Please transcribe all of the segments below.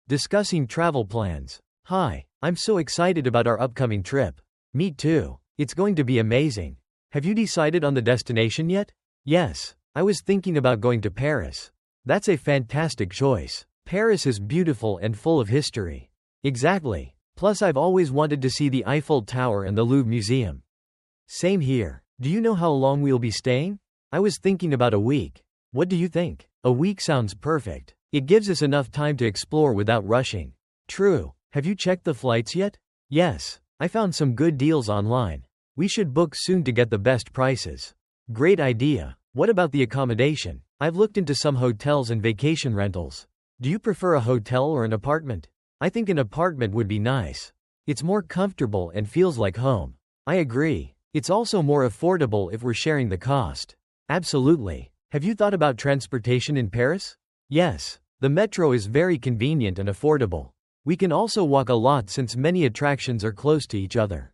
Discussing travel plans. Hi, I'm so excited about our upcoming trip. Me too. It's going to be amazing. Have you decided on the destination yet? Yes, I was thinking about going to Paris. That's a fantastic choice. Paris is beautiful and full of history. Exactly. Plus, I've always wanted to see the Eiffel Tower and the Louvre Museum. Same here. Do you know how long we'll be staying? I was thinking about a week. What do you think? A week sounds perfect. It gives us enough time to explore without rushing. True. Have you checked the flights yet? Yes, I found some good deals online. We should book soon to get the best prices. Great idea. What about the accommodation? I've looked into some hotels and vacation rentals. Do you prefer a hotel or an apartment? I think an apartment would be nice. It's more comfortable and feels like home. I agree. It's also more affordable if we're sharing the cost. Absolutely. Have you thought about transportation in Paris? Yes, the metro is very convenient and affordable. We can also walk a lot since many attractions are close to each other.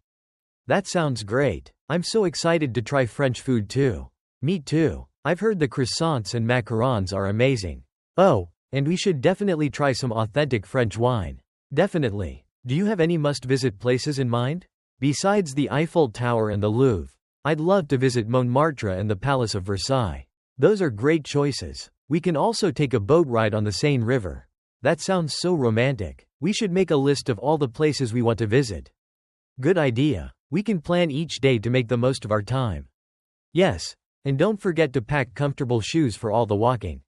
That sounds great. I'm so excited to try French food too. Me too. I've heard the croissants and macarons are amazing. Oh, and we should definitely try some authentic French wine. Definitely. Do you have any must-visit places in mind? Besides the Eiffel Tower and the Louvre, I'd love to visit Montmartre and the Palace of Versailles. Those are great choices. We can also take a boat ride on the Seine River. That sounds so romantic. We should make a list of all the places we want to visit. Good idea. We can plan each day to make the most of our time. Yes, and don't forget to pack comfortable shoes for all the walking.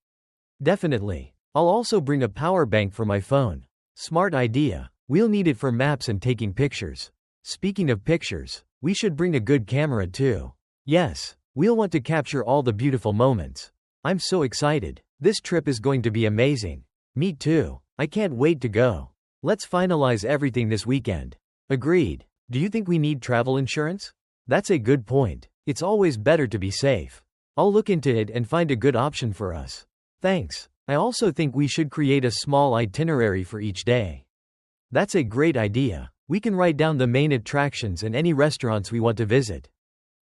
Definitely. I'll also bring a power bank for my phone. Smart idea. We'll need it for maps and taking pictures. Speaking of pictures, we should bring a good camera too. Yes, we'll want to capture all the beautiful moments. I'm so excited. This trip is going to be amazing. Me too. I can't wait to go. Let's finalize everything this weekend. Agreed. Do you think we need travel insurance? That's a good point. It's always better to be safe. I'll look into it and find a good option for us. Thanks. I also think we should create a small itinerary for each day. That's a great idea. We can write down the main attractions and any restaurants we want to visit.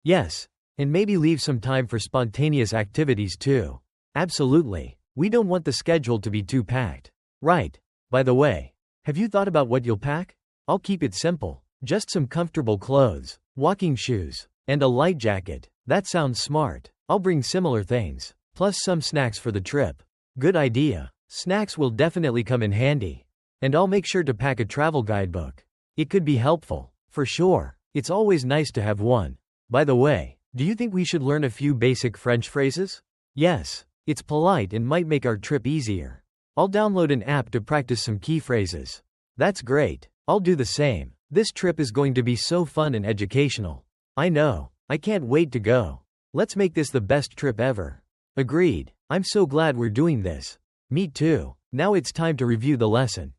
Yes, and maybe leave some time for spontaneous activities too. Absolutely. We don't want the schedule to be too packed. Right. By the way, have you thought about what you'll pack? I'll keep it simple. Just some comfortable clothes, walking shoes, and a light jacket. That sounds smart. I'll bring similar things, plus some snacks for the trip. Good idea. Snacks will definitely come in handy. And I'll make sure to pack a travel guidebook. It could be helpful. For sure. It's always nice to have one. By the way, do you think we should learn a few basic French phrases? Yes. It's polite and might make our trip easier. I'll download an app to practice some key phrases. That's great. I'll do the same. This trip is going to be so fun and educational. I know. I can't wait to go. Let's make this the best trip ever. Agreed. I'm so glad we're doing this. Me too. Now it's time to review the lesson.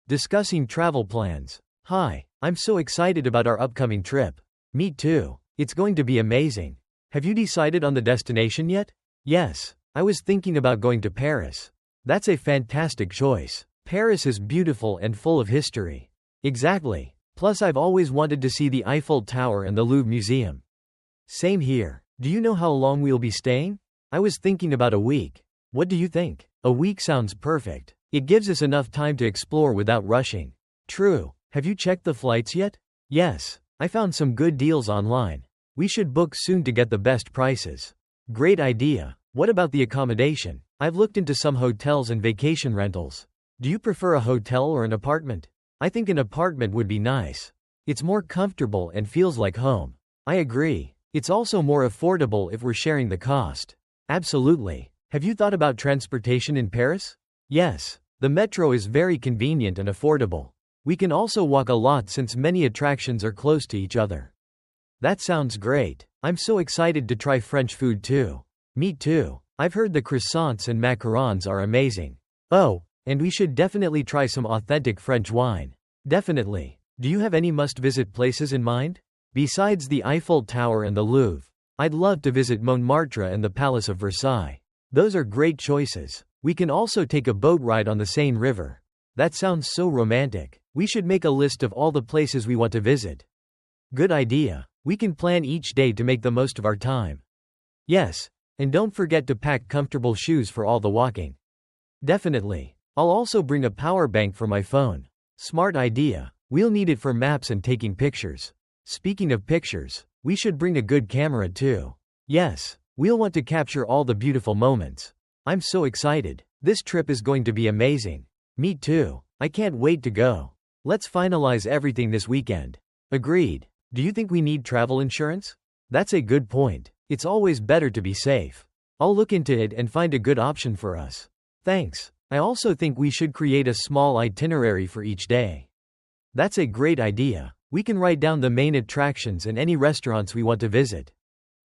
Discussing travel plans. Hi, I'm so excited about our upcoming trip. Me too. It's going to be amazing. Have you decided on the destination yet? Yes, I was thinking about going to Paris. That's a fantastic choice. Paris is beautiful and full of history. Exactly. Plus, I've always wanted to see the Eiffel Tower and the Louvre Museum. Same here. Do you know how long we'll be staying? I was thinking about a week. What do you think? A week sounds perfect. It gives us enough time to explore without rushing. True. Have you checked the flights yet? Yes, I found some good deals online. We should book soon to get the best prices. Great idea. What about the accommodation? I've looked into some hotels and vacation rentals. Do you prefer a hotel or an apartment? I think an apartment would be nice. It's more comfortable and feels like home. I agree. It's also more affordable if we're sharing the cost. Absolutely. Have you thought about transportation in Paris? Yes, the metro is very convenient and affordable. We can also walk a lot since many attractions are close to each other. That sounds great. I'm so excited to try French food too. Me too. I've heard the croissants and macarons are amazing. Oh, and we should definitely try some authentic French wine. Definitely. Do you have any must-visit places in mind? Besides the Eiffel Tower and the Louvre, I'd love to visit Montmartre and the Palace of Versailles. Those are great choices. We can also take a boat ride on the Seine River. That sounds so romantic. We should make a list of all the places we want to visit. Good idea. We can plan each day to make the most of our time. Yes, and don't forget to pack comfortable shoes for all the walking. Definitely. I'll also bring a power bank for my phone. Smart idea. We'll need it for maps and taking pictures. Speaking of pictures, we should bring a good camera too. Yes, we'll want to capture all the beautiful moments. I'm so excited. This trip is going to be amazing. Me too. I can't wait to go. Let's finalize everything this weekend. Agreed. Do you think we need travel insurance? That's a good point. It's always better to be safe. I'll look into it and find a good option for us. Thanks. I also think we should create a small itinerary for each day. That's a great idea. We can write down the main attractions and any restaurants we want to visit.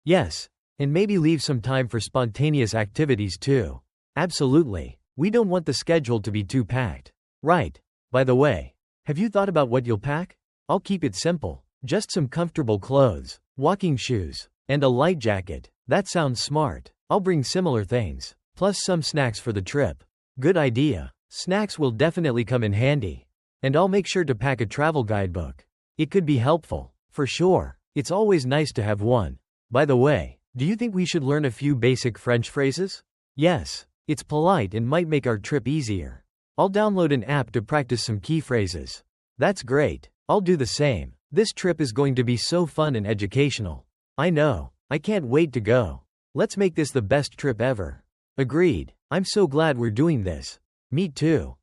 Yes, and maybe leave some time for spontaneous activities too. Absolutely. We don't want the schedule to be too packed. Right. By the way, have you thought about what you'll pack? I'll keep it simple. Just some comfortable clothes, walking shoes, and a light jacket. That sounds smart. I'll bring similar things, plus some snacks for the trip. Good idea. Snacks will definitely come in handy. And I'll make sure to pack a travel guidebook. It could be helpful. For sure. It's always nice to have one. By the way, do you think we should learn a few basic French phrases? Yes. It's polite and might make our trip easier. I'll download an app to practice some key phrases. That's great. I'll do the same. This trip is going to be so fun and educational. I know. I can't wait to go. Let's make this the best trip ever. Agreed. I'm so glad we're doing this. Me too.